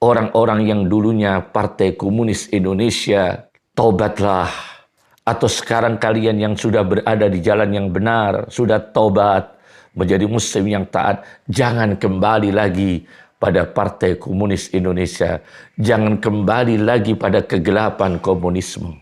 orang-orang yang dulunya Partai Komunis Indonesia, taubatlah. Atau sekarang kalian yang sudah berada di jalan yang benar, sudah taubat, menjadi muslim yang taat, jangan kembali lagi pada Partai Komunis Indonesia. Jangan kembali lagi pada kegelapan komunisme.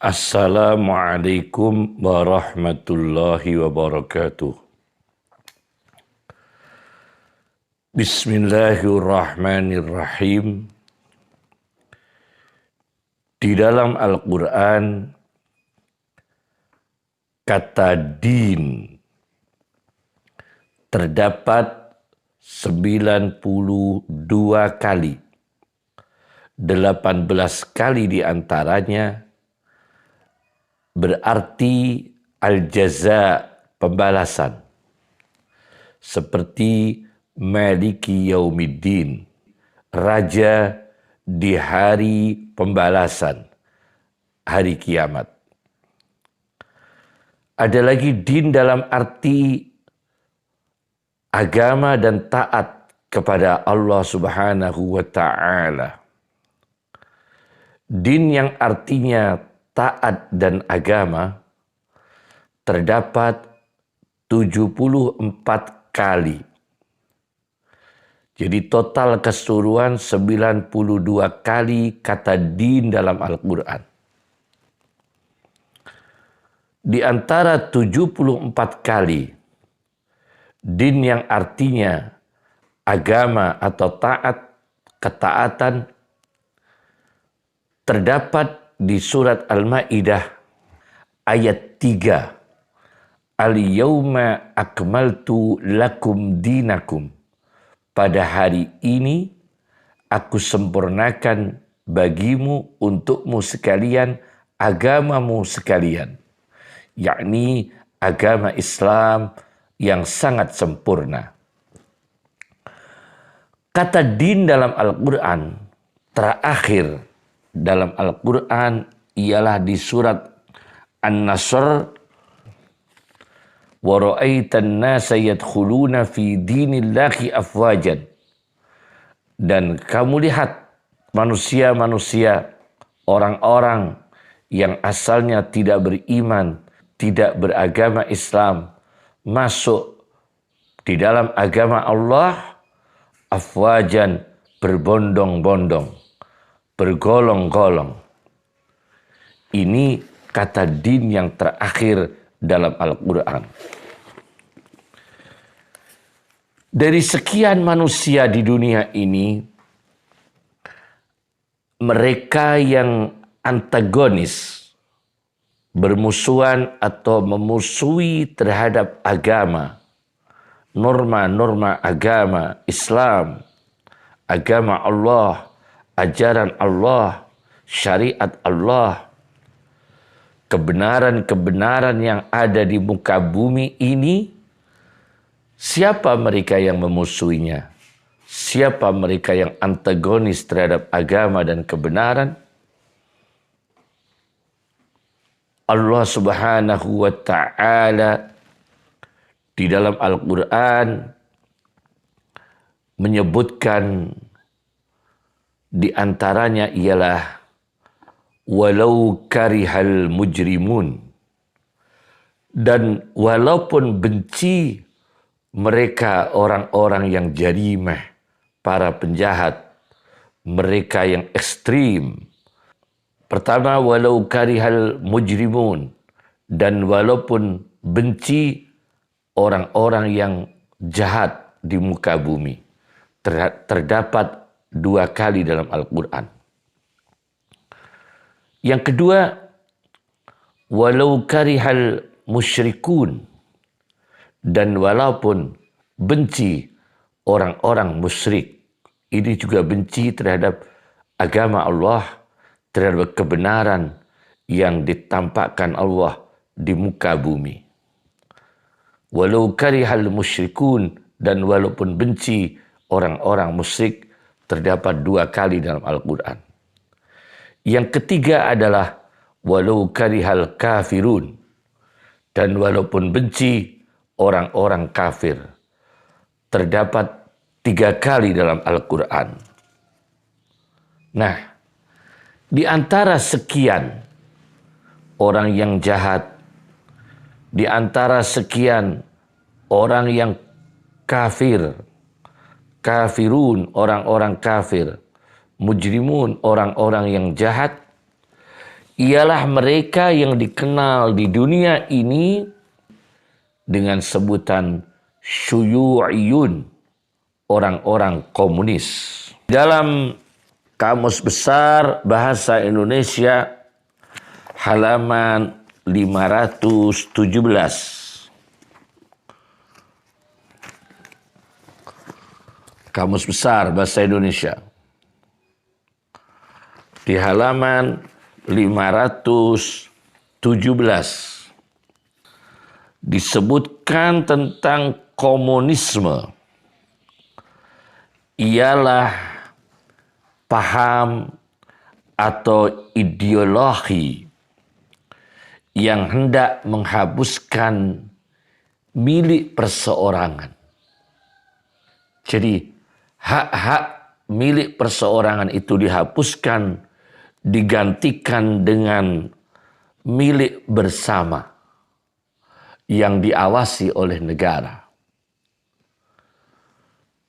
Assalamualaikum warahmatullahi wabarakatuh. Bismillahirrahmanirrahim. Di dalam Al-Quran, kata din terdapat 92 kali. 18 kali diantaranya berarti al-jaza, pembalasan. Seperti Maliki Yaumiddin, raja di hari pembalasan, hari kiamat. Ada lagi din dalam arti agama dan taat kepada Allah Subhanahu wa ta'ala. Din yang artinya taat dan agama terdapat 74 kali. Jadi total keseluruhan 92 kali kata din dalam Al-Quran. Di antara 74 kali din yang artinya agama atau taat, ketaatan, terdapat di surat Al-Maidah ayat 3. Al-yawma akmaltu lakum dinakum. Pada hari ini aku sempurnakan bagimu, untukmu sekalian, agamamu sekalian. Yakni agama Islam yang sangat sempurna. Kata din dalam Al-Quran terakhir dalam Al-Quran ialah di surat An-Nasr. Wa ra'aitan nasa yadkhuluna fi dinillahi afwajan. Dan kamu lihat manusia-manusia, orang-orang yang asalnya tidak beriman, tidak beragama Islam, masuk di dalam agama Allah afwajan, berbondong-bondong, bergolong-golong. Ini kata din yang terakhir dalam Al-Quran. Dari sekian manusia di dunia ini, mereka yang antagonis, bermusuhan atau memusuhi terhadap agama, norma-norma agama Islam, agama Allah, ajaran Allah, syariat Allah, kebenaran-kebenaran yang ada di muka bumi ini, siapa mereka yang memusuhinya? Siapa mereka yang antagonis terhadap agama dan kebenaran? Allah Subhanahu wa ta'ala di dalam Al-Quran menyebutkan di antaranya ialah walau karihal mujrimun, dan walaupun benci mereka orang-orang yang jarimah, para penjahat, mereka yang ekstrim. Pertama, walau karihal mujrimun, dan walaupun benci orang-orang yang jahat di muka bumi. Terdapat 2 kali dalam Al-Quran. Yang kedua, walau karihal musyrikun, dan walaupun benci orang-orang musyrik, ini juga benci terhadap agama Allah, terhadap kebenaran yang ditampakkan Allah di muka bumi. Walau karihal musyrikun, dan walaupun benci orang-orang musyrik, terdapat 2 kali dalam Al-Quran. Yang ketiga adalah walau karihal kafirun, dan walaupun benci orang-orang kafir, terdapat 3 kali dalam Al-Quran. Nah, di antara sekian orang yang jahat, di antara sekian orang yang kafir, kafirun, orang-orang kafir, mujrimun, orang-orang yang jahat, ialah mereka yang dikenal di dunia ini dengan sebutan syuyu'iyun, orang-orang komunis. Dalam Kamus Besar Bahasa Indonesia halaman 517. Kamus Besar Bahasa Indonesia di halaman 517 disebutkan tentang komunisme ialah paham atau ideologi yang hendak menghapuskan milik perseorangan. Jadi hak-hak milik perseorangan itu dihapuskan, digantikan dengan milik bersama yang diawasi oleh negara.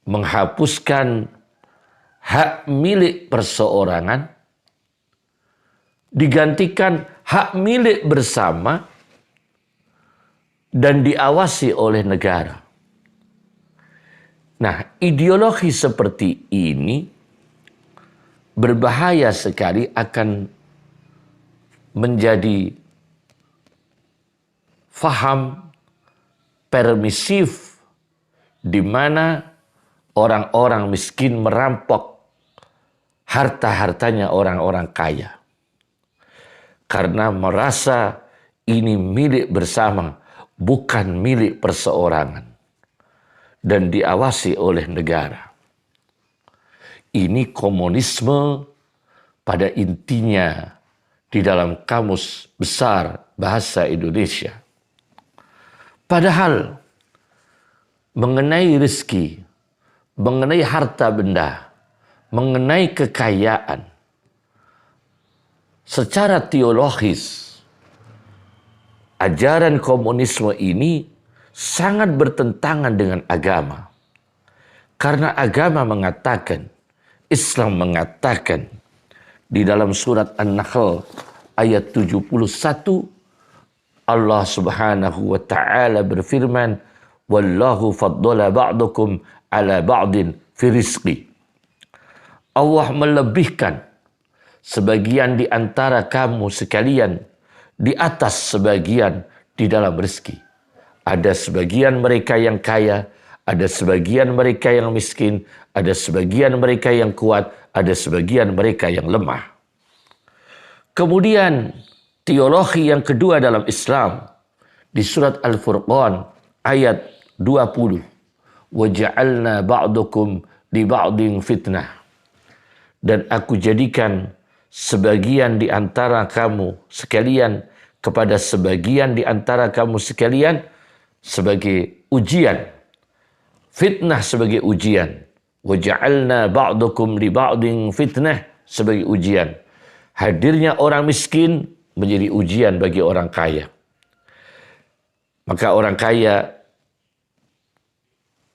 Menghapuskan hak milik perseorangan, digantikan hak milik bersama dan diawasi oleh negara. Nah, ideologi seperti ini berbahaya sekali, akan menjadi faham permisif di mana orang-orang miskin merampok harta-hartanya orang-orang kaya. Karena merasa ini milik bersama, bukan milik perseorangan, dan diawasi oleh negara. Ini komunisme pada intinya di dalam Kamus Besar Bahasa Indonesia. Padahal mengenai rezeki, mengenai harta benda, mengenai kekayaan, secara teologis, ajaran komunisme ini sangat bertentangan dengan agama. Karena agama mengatakan, Islam mengatakan di dalam surat An-Nahl ayat 71, Allah Subhanahu wa taala berfirman, wallahu faddala ba'dakum ala ba'din fi rizqi. Allah melebihkan sebagian di antara kamu sekalian di atas sebagian di dalam rezeki. Ada sebagian mereka yang kaya, ada sebagian mereka yang miskin, ada sebagian mereka yang kuat, ada sebagian mereka yang lemah. Kemudian teologi yang kedua dalam Islam di surat Al-Furqan ayat 20. Waja'alna ba'dukum li ba'din fitnah. Dan aku jadikan sebagian di antara kamu sekalian kepada sebagian di antara kamu sekalian sebagai ujian. Fitnah sebagai ujian. Waja'alna ba'dukum li ba'din fitnah sebagai ujian. Hadirnya orang miskin menjadi ujian bagi orang kaya. Maka orang kaya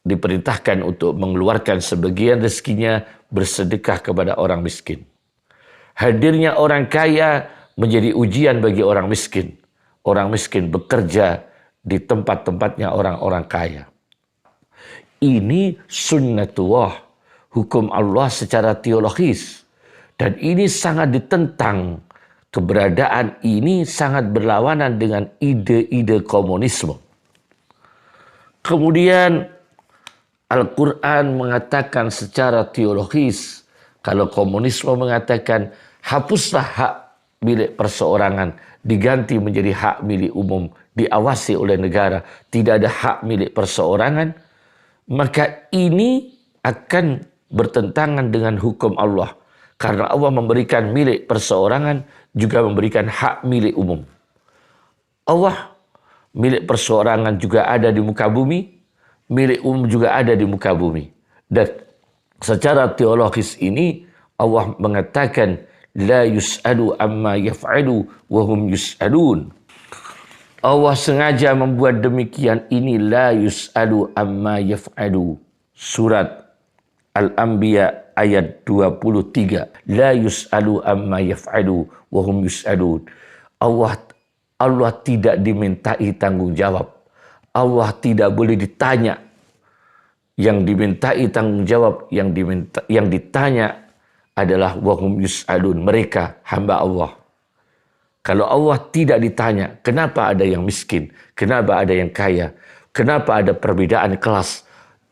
diperintahkan untuk mengeluarkan sebagian rezekinya bersedekah kepada orang miskin. Hadirnya orang kaya menjadi ujian bagi orang miskin. Orang miskin bekerja di tempat-tempatnya orang-orang kaya. Ini sunnatullah, hukum Allah secara teologis. Dan ini sangat ditentang keberadaan ini sangat berlawanan dengan ide-ide komunisme. Kemudian Al-Quran mengatakan secara teologis, kalau komunisme mengatakan hapuslah hak milik perseorangan, diganti menjadi hak milik umum, diawasi oleh negara, tidak ada hak milik perseorangan, maka ini akan bertentangan dengan hukum Allah. Karena Allah memberikan milik perseorangan, juga memberikan hak milik umum. Allah milik perseorangan juga ada di muka bumi, milik umum juga ada di muka bumi. Dan secara teologis ini Allah mengatakan la yus'alu amma yaf'alu wa hum yus'alun. Allah sengaja membuat demikian, ini la yus'alu amma yaf'alu. Surat Al-Anbiya ayat 23. La yus'alu amma yaf'alu wa hum yus'alun. Allah tidak dimintai tanggung jawab. Allah tidak boleh ditanya. Yang dimintai tanggung jawab, yang ditanya adalah wahum yus'alun, mereka hamba Allah. Kalau Allah tidak ditanya, kenapa ada yang miskin, kenapa ada yang kaya, kenapa ada perbedaan kelas,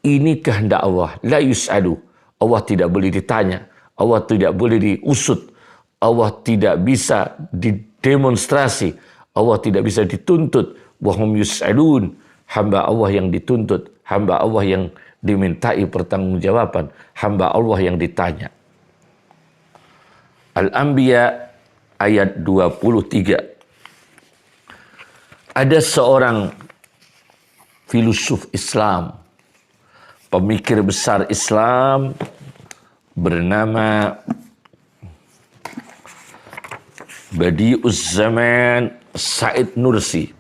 ini kehendak Allah. La yus'alu, Allah tidak boleh ditanya, Allah tidak boleh diusut, Allah tidak bisa didemonstrasi, Allah tidak bisa dituntut. Wahum yus'alun, hamba Allah yang dituntut, hamba Allah yang dimintai pertanggungjawaban, hamba Allah yang ditanya. Al-Anbiya ayat 23. Ada seorang filosof Islam, pemikir besar Islam bernama Badi'uz Zaman Said Nursi.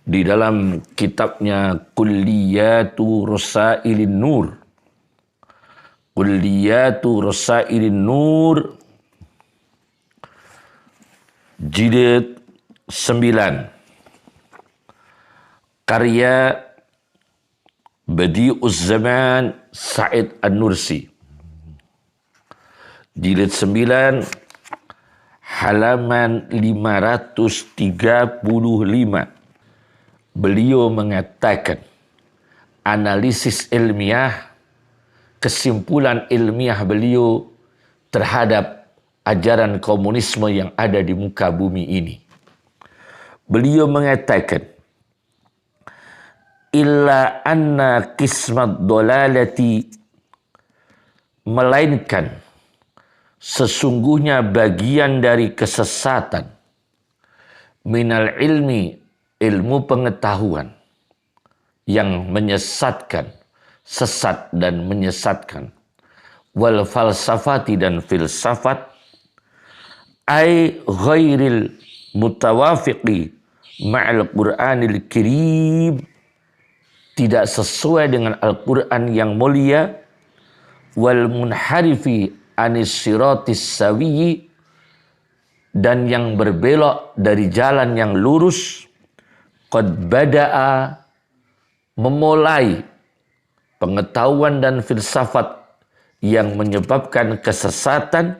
Di dalam kitabnya Kulliyatu Rasailin Nur, Kulliyatu Rasailin Nur, jilid 9, karya Badi'uz Zaman Said An-Nursi, jilid 9, halaman 535. Beliau mengatakan, analisis ilmiah, kesimpulan ilmiah beliau terhadap ajaran komunisme yang ada di muka bumi ini. Beliau mengatakan, illa anna qismat dolalati, melainkan sesungguhnya bagian dari kesesatan, minal ilmi, ilmu pengetahuan yang menyesatkan, sesat dan menyesatkan, wal falsafati dan filsafat, ay ghairil mutawafiqi ma'al Qur'anil Karim, tidak sesuai dengan Al-Quran yang mulia, wal munharifi anis siratis sawiyyi, dan yang berbelok dari jalan yang lurus, qad bada'a, memulai pengetahuan dan filsafat yang menyebabkan kesesatan,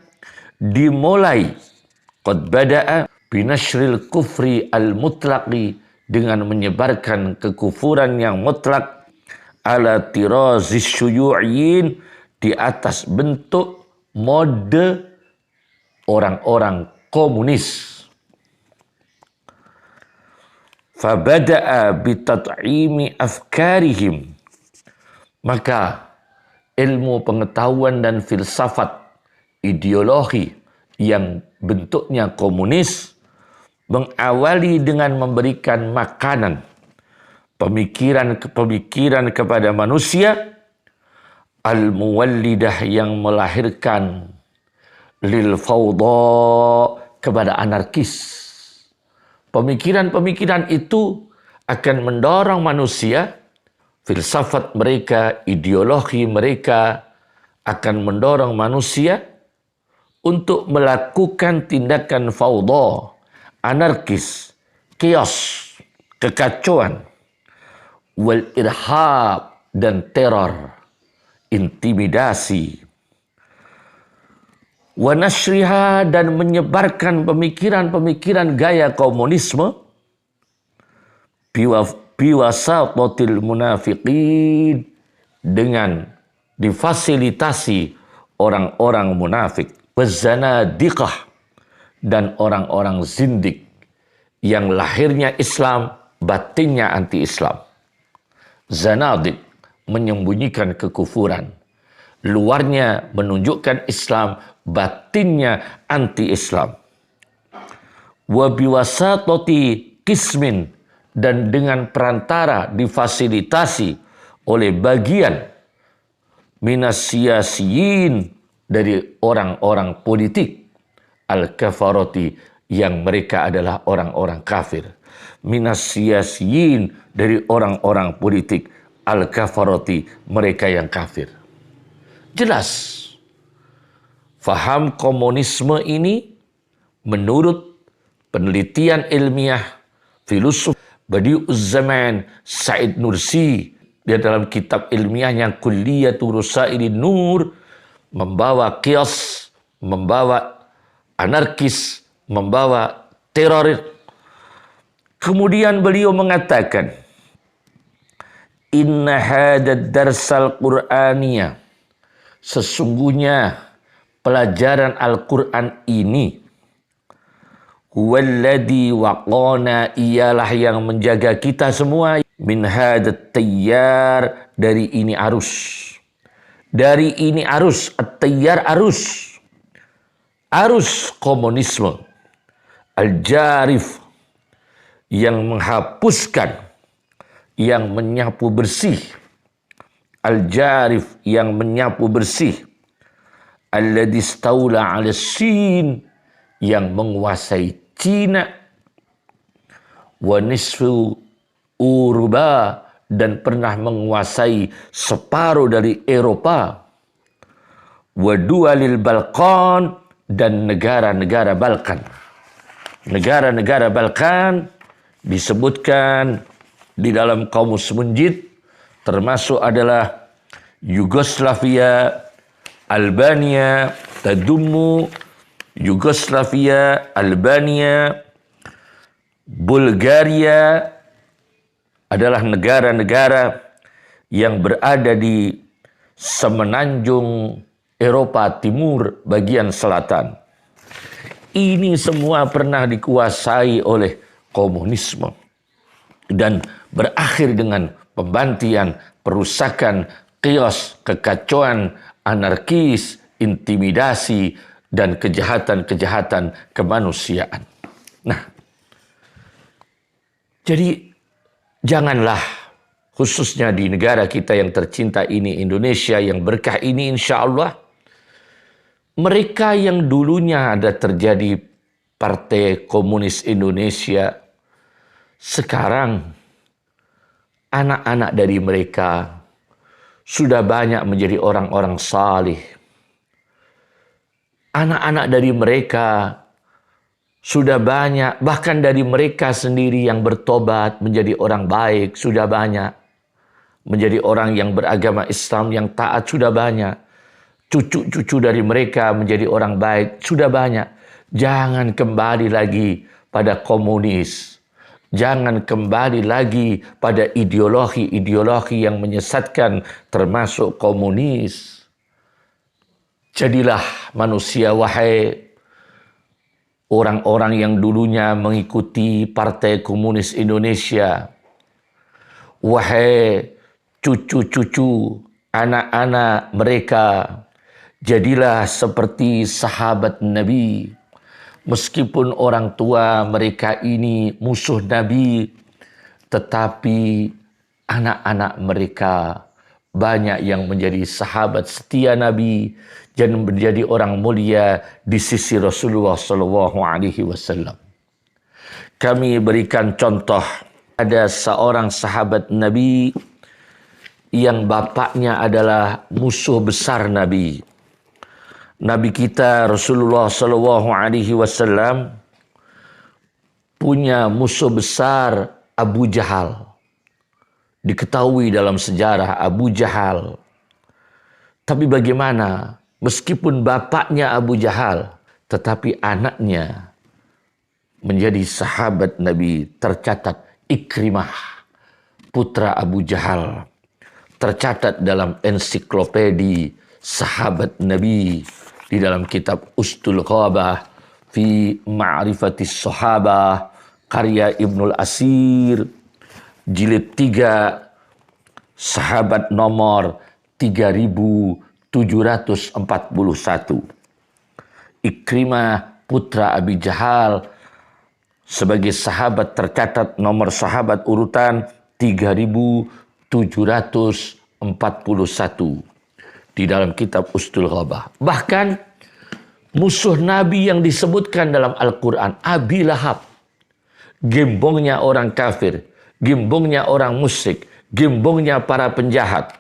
dimulai qad bada'a binashril kufri al-mutlaqi, dengan menyebarkan kekufuran yang mutlak, ala tirazis syuyu'in, di atas bentuk mode orang-orang komunis. Fabada'a bitat'imi afkarihim, maka ilmu pengetahuan dan filsafat ideologi yang bentuknya komunis mengawali dengan memberikan makanan pemikiran kepada manusia, al-muwallidah, yang melahirkan, lil fawda, kepada anarkis. Pemikiran-pemikiran itu akan mendorong manusia, filsafat mereka, ideologi mereka akan mendorong manusia untuk melakukan tindakan fawda, anarkis, chaos, kekacauan, wal irhab, dan teror, intimidasi. wa nashriha, dan menyebarkan pemikiran-pemikiran gaya komunisme biwasatatil munafiqin, dengan difasilitasi orang-orang munafik, wazanadiqah, dan orang-orang zindik yang lahirnya Islam, batinnya anti-Islam. Zanadik menyembunyikan kekufuran, luarnya menunjukkan Islam, batinnya anti-Islam. Wa biwasatati kismin, dan dengan perantara difasilitasi oleh bagian minas siyasiyin, dari orang-orang politik, al-kafarati, yang mereka adalah orang-orang kafir. Minas siyasiyin, dari orang-orang politik, al-kafarati, mereka yang kafir. Jelas, faham komunisme ini menurut penelitian ilmiah filosof Badi'uz Zaman Said Nursi, dia dalam kitab ilmiahnya Kulliyatu Rusailin Nur, membawa kios, membawa anarkis, membawa teroris. Kemudian beliau mengatakan, inna hadad darsal qur'aniyah, sesungguhnya pelajaran Al-Quran ini, huwaladzi waqana, ialah yang menjaga kita semua, min hadat tayyar, dari ini arus. Dari ini arus, at-tayyar arus. Arus komunisme. Al-jarif, yang menghapuskan, yang menyapu bersih. Al-jarif, yang menyapu bersih. Alladzi istaula 'ala Sin, yang menguasai Cina, wa nisfu Uruba, dan pernah menguasai separuh dari Eropa, wa dualil Balkan, dan negara-negara Balkan. Negara-negara Balkan disebutkan di dalam Kamus Munjid, termasuk adalah Yugoslavia, Albania, tadummu Yugoslavia, Albania, Bulgaria, adalah negara-negara yang berada di semenanjung Eropa Timur bagian selatan. Ini semua pernah dikuasai oleh komunisme dan berakhir dengan pembantian, perusakan, kios, kekacauan, anarkis, intimidasi, dan kejahatan-kejahatan kemanusiaan. Nah, jadi janganlah, khususnya di negara kita yang tercinta ini, Indonesia yang berkah ini, insya Allah, mereka yang dulunya ada terjadi Partai Komunis Indonesia, sekarang anak-anak dari mereka sudah banyak menjadi orang-orang salih. Anak-anak dari mereka sudah banyak, bahkan dari mereka sendiri yang bertobat menjadi orang baik, sudah banyak. Menjadi orang yang beragama Islam, yang taat, sudah banyak. Cucu-cucu dari mereka menjadi orang baik, sudah banyak. Jangan kembali lagi pada komunis. Jangan kembali lagi pada ideologi-ideologi yang menyesatkan, termasuk komunis. Jadilah manusia, wahai orang-orang yang dulunya mengikuti Partai Komunis Indonesia. Wahai cucu-cucu, anak-anak mereka, jadilah seperti sahabat Nabi. Meskipun orang tua mereka ini musuh Nabi, tetapi anak-anak mereka banyak yang menjadi sahabat setia Nabi dan menjadi orang mulia di sisi Rasulullah SAW. Kami berikan contoh, ada seorang sahabat Nabi yang bapaknya adalah musuh besar Nabi. Nabi kita Rasulullah SAW punya musuh besar, Abu Jahal. Diketahui dalam sejarah Abu Jahal. Tapi bagaimana Meskipun bapaknya Abu Jahal, tetapi anaknya menjadi sahabat Nabi. Tercatat Ikrimah, putra Abu Jahal. Tercatat dalam ensiklopedi sahabat Nabi di dalam kitab Ustul Ghabah fi Ma'rifatis Sahabah karya Ibnul Asir jilid 3 sahabat nomor 3741. Ikrimah putra Abi Jahal sebagai sahabat tercatat nomor sahabat urutan 3741 di dalam kitab Ustul Ghabah. Bahkan musuh Nabi yang disebutkan dalam Al-Quran, Abi Lahab, gembongnya orang kafir, gembongnya orang musyrik, gembongnya para penjahat,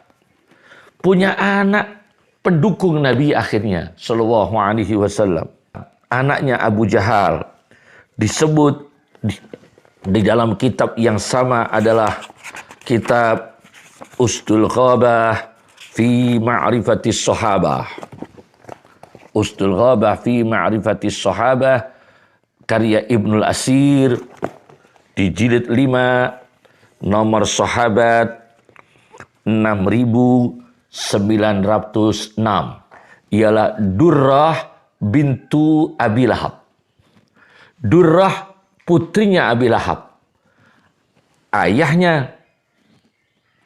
punya anak pendukung Nabi akhirnya sallallahu alaihi wasallam. Anaknya Abu Jahal disebut di dalam kitab yang sama adalah kitab Ustul Ghabah fi Ma'rifatis Sahabah. Ustul Ghabah fi Ma'rifatis Sahabah karya Ibnul Asir di jilid 5 nomor sahabat 6906 ialah Durrah bintu Abi Lahab. Durrah putrinya Abi Lahab. Ayahnya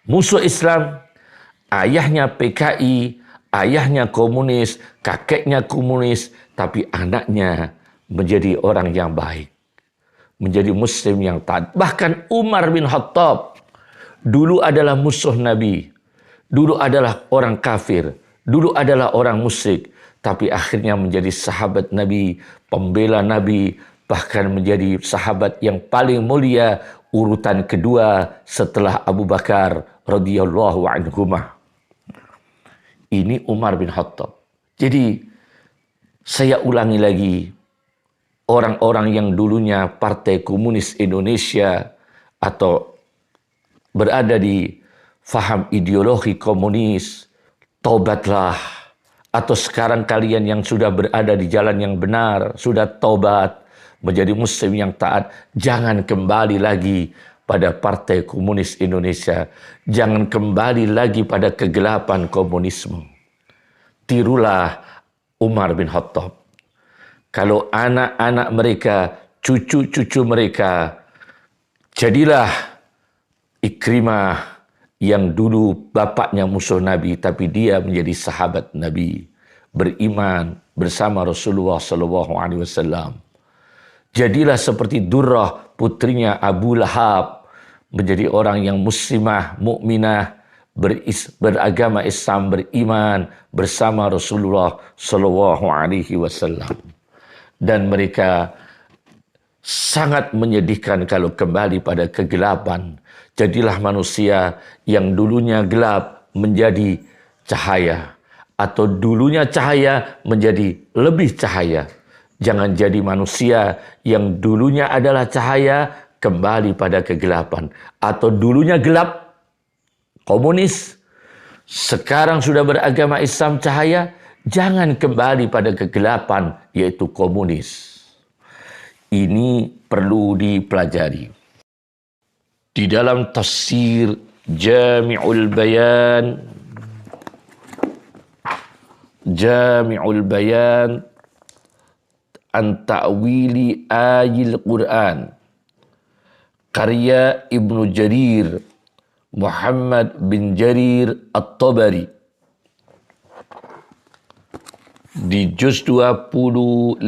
musuh Islam, ayahnya PKI, ayahnya komunis, kakeknya komunis, tapi anaknya menjadi orang yang baik, menjadi muslim yang taat. Bahkan Umar bin Khattab dulu adalah musuh Nabi, dulu adalah orang kafir, dulu adalah orang musyrik, tapi akhirnya menjadi sahabat Nabi, pembela Nabi, bahkan menjadi sahabat yang paling mulia, urutan kedua setelah Abu Bakar radhiyallahu anhumah. Ini Umar bin Khattab. Jadi saya ulangi lagi, orang-orang yang dulunya Partai Komunis Indonesia atau berada di faham ideologi komunis, taubatlah. Atau sekarang kalian yang sudah berada di jalan yang benar, sudah taubat, menjadi muslim yang taat, jangan kembali lagi pada Partai Komunis Indonesia. Jangan kembali lagi pada kegelapan komunisme. Tirulah Umar bin Khattab. Kalau anak-anak mereka, cucu-cucu mereka, jadilah Ikrimah yang dulu bapaknya musuh Nabi, tapi dia menjadi sahabat Nabi, beriman bersama Rasulullah SAW. Jadilah seperti Durrah putrinya Abu Lahab, menjadi orang yang muslimah, mukminah, beragama Islam, beriman bersama Rasulullah SAW. Dan mereka sangat menyedihkan kalau kembali pada kegelapan. Jadilah manusia yang dulunya gelap menjadi cahaya, atau dulunya cahaya menjadi lebih cahaya. Jangan jadi manusia yang dulunya adalah cahaya kembali pada kegelapan, atau dulunya gelap komunis sekarang sudah beragama Islam cahaya. Jangan kembali pada kegelapan yaitu komunis. Ini perlu dipelajari. Di dalam tafsir Jami'ul Bayan an ta'wili ayil Quran karya Ibnu Jarir Muhammad bin Jarir At-Tabari di juz 25,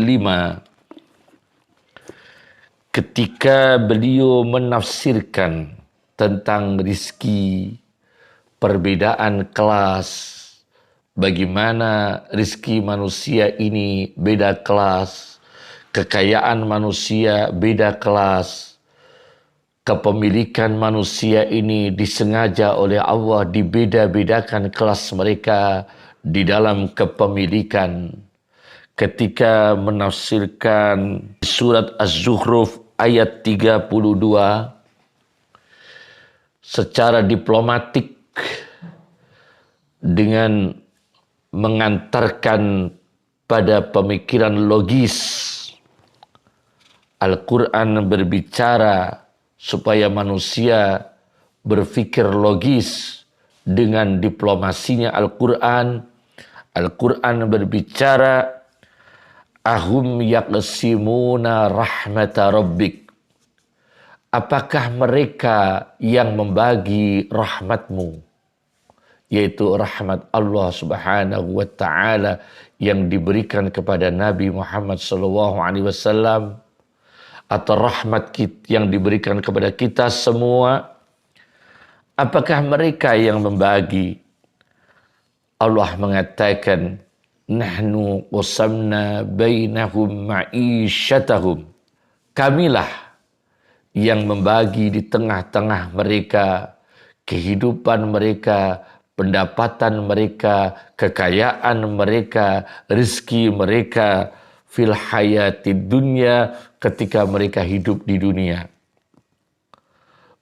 ketika beliau menafsirkan tentang rizki, perbedaan kelas, bagaimana rizki manusia ini beda kelas, kekayaan manusia beda kelas, kepemilikan manusia ini disengaja oleh Allah dibeda-bedakan kelas mereka di dalam kepemilikan. Ketika menafsirkan surat Az-Zukhruf ayat 32 secara diplomatik dengan mengantarkan pada pemikiran logis. Al-Quran berbicara supaya manusia berpikir logis dengan diplomasinya Al-Quran. Al-Quran berbicara, ahum yaqsimuna rahmata rabbik. Apakah mereka yang membagi rahmatmu, yaitu rahmat Allah Subhanahu wa taala yang diberikan kepada Nabi Muhammad SAW, atau rahmat yang diberikan kepada kita semua? Apakah mereka yang membagi? Allah mengatakan, nahnu qasamna bainahum ma'isyatahum. Kamilah yang membagi di tengah-tengah mereka kehidupan mereka, pendapatan mereka, kekayaan mereka, rezeki mereka fil hayatid dunya, ketika mereka hidup di dunia.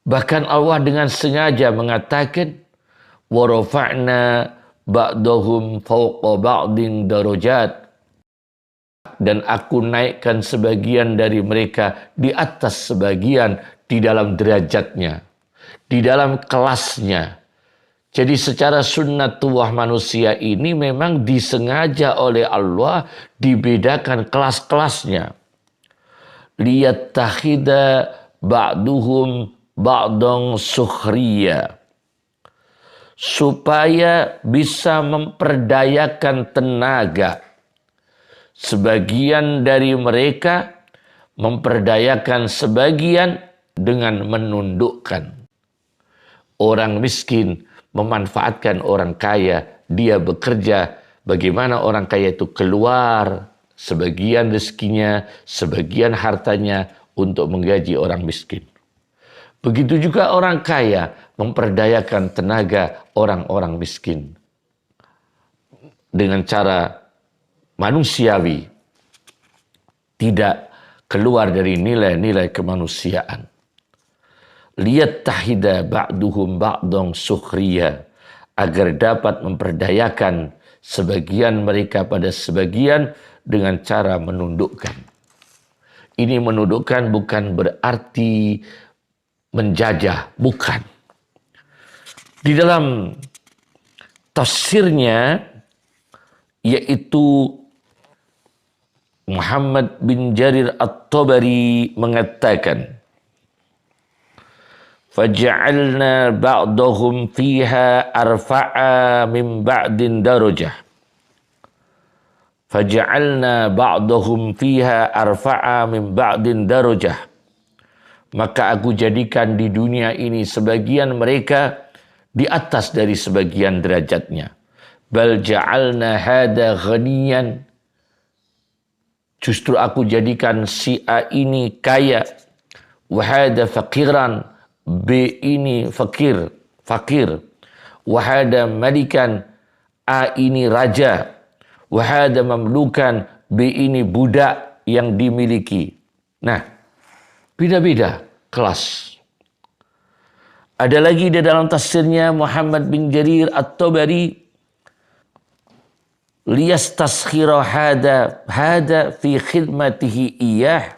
Bahkan Allah dengan sengaja mengatakan, wa rafa'na ba'dahum fawqa ba'din darajat, dan aku naikkan sebagian dari mereka di atas sebagian di dalam derajatnya, di dalam kelasnya. Jadi secara sunnatullah manusia ini memang disengaja oleh Allah dibedakan kelas-kelasnya. Liyattakhidha ba'duhum ba'dang sukhriya, supaya bisa memperdayakan tenaga. Sebagian dari mereka memperdayakan sebagian dengan menundukkan. Orang miskin memanfaatkan orang kaya, dia bekerja, bagaimana orang kaya itu keluar sebagian rezekinya, sebagian hartanya untuk menggaji orang miskin. Begitu juga orang kaya memperdayakan tenaga orang-orang miskin dengan cara manusiawi, tidak keluar dari nilai-nilai kemanusiaan. Liyattahida ba'duhum ba'dang sukhriya, agar dapat memperdayakan sebagian mereka pada sebagian dengan cara menundukkan. Ini menundukkan bukan berarti menjajah, bukan. Di dalam tafsirnya, yaitu Muhammad bin Jarir At-Tabari mengatakan, faja'alna ba'dahum fiha arfa'a min ba'din darajah. Faja'alna ba'dahum fiha arfa'a min ba'din darajah. Maka aku jadikan di dunia ini sebagian mereka di atas dari sebagian derajatnya. Bal ja'alna hada ghaniyan. Justru aku jadikan si A ini kaya. Wahada faqiran. B ini fakir. Wahada malikan. A ini raja. Wahada mamlukan. B ini budak yang dimiliki. Nah, beda-beda kelas. Ada lagi di dalam tafsirnya Muhammad bin Jarir At-Tabari, liyastaskhira hada fi khidmatihi iyah.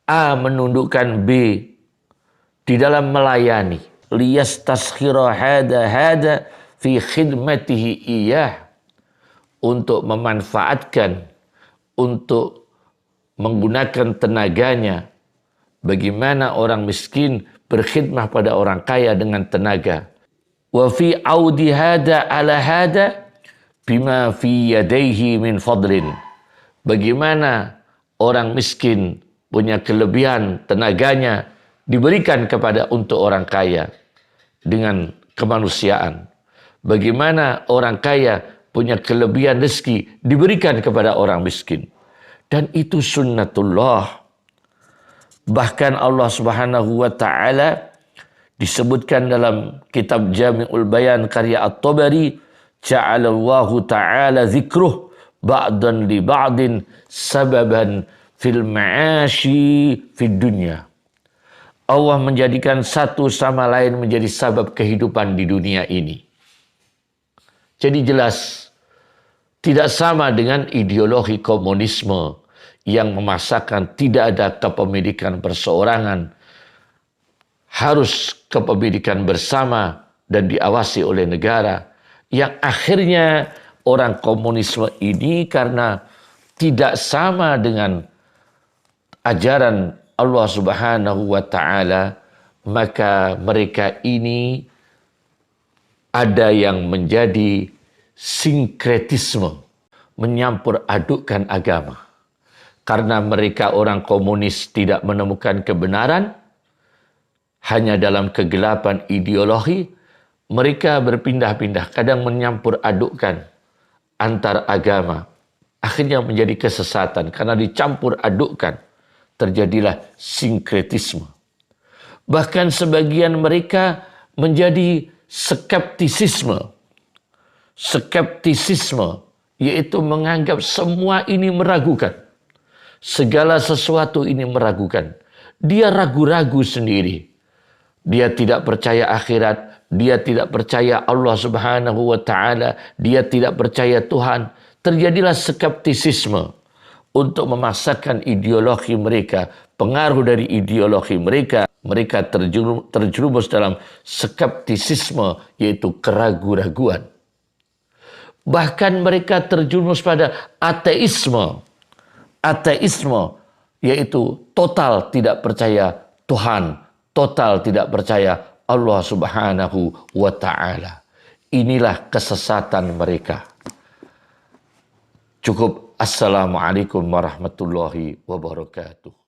A menundukkan B di dalam melayani. Liyastaskhira hada fi khidmatihi iyah, untuk memanfaatkan, untuk menggunakan tenaganya. Bagaimana orang miskin berkhidmah pada orang kaya dengan tenaga. Wa fi audi hada ala hada bima fi yadaihi min fadlin. Bagaimana orang miskin punya kelebihan tenaganya diberikan kepada untuk orang kaya dengan kemanusiaan. Bagaimana orang kaya punya kelebihan rezeki diberikan kepada orang miskin. Dan itu sunnatullah. Bahkan Allah Subhanahu wa taala disebutkan dalam kitab Jami'ul Bayan karya At-Tabari, ja'alallahu ta'ala zikruh ba'dan li ba'din sababan fil ma'ashi fid dunya. Allah menjadikan satu sama lain menjadi sabab kehidupan di dunia ini. Jadi jelas Tidak sama dengan ideologi komunisme yang memaksakan tidak ada kepemilikan perseorangan, harus kepemilikan bersama dan diawasi oleh negara, yang akhirnya orang komunisme ini karena tidak sama dengan ajaran Allah Subhanahu wa taala, maka mereka ini ada yang menjadi sinkretisme, menyampur adukkan agama. Karena mereka orang komunis tidak menemukan kebenaran, hanya dalam kegelapan ideologi, mereka berpindah-pindah, kadang menyampur adukkan antar agama. Akhirnya menjadi kesesatan, karena dicampur adukkan, terjadilah sinkretisme. Bahkan sebagian mereka menjadi skeptisisme. Skeptisisme, yaitu menganggap semua ini meragukan. Segala sesuatu ini meragukan. Dia ragu-ragu sendiri. Dia tidak percaya akhirat. Dia tidak percaya Allah Subhanahu wa taala. Dia tidak percaya Tuhan. Terjadilah skeptisisme untuk memaksakan ideologi mereka. Pengaruh dari ideologi mereka. Mereka terjerumus dalam skeptisisme, yaitu keraguan-raguan. Bahkan mereka terjerumus pada ateisme. Ateisme, yaitu total tidak percaya Tuhan, total tidak percaya Allah Subhanahu wa taala. Inilah kesesatan mereka. Cukup. Assalamualaikum warahmatullahi wabarakatuh.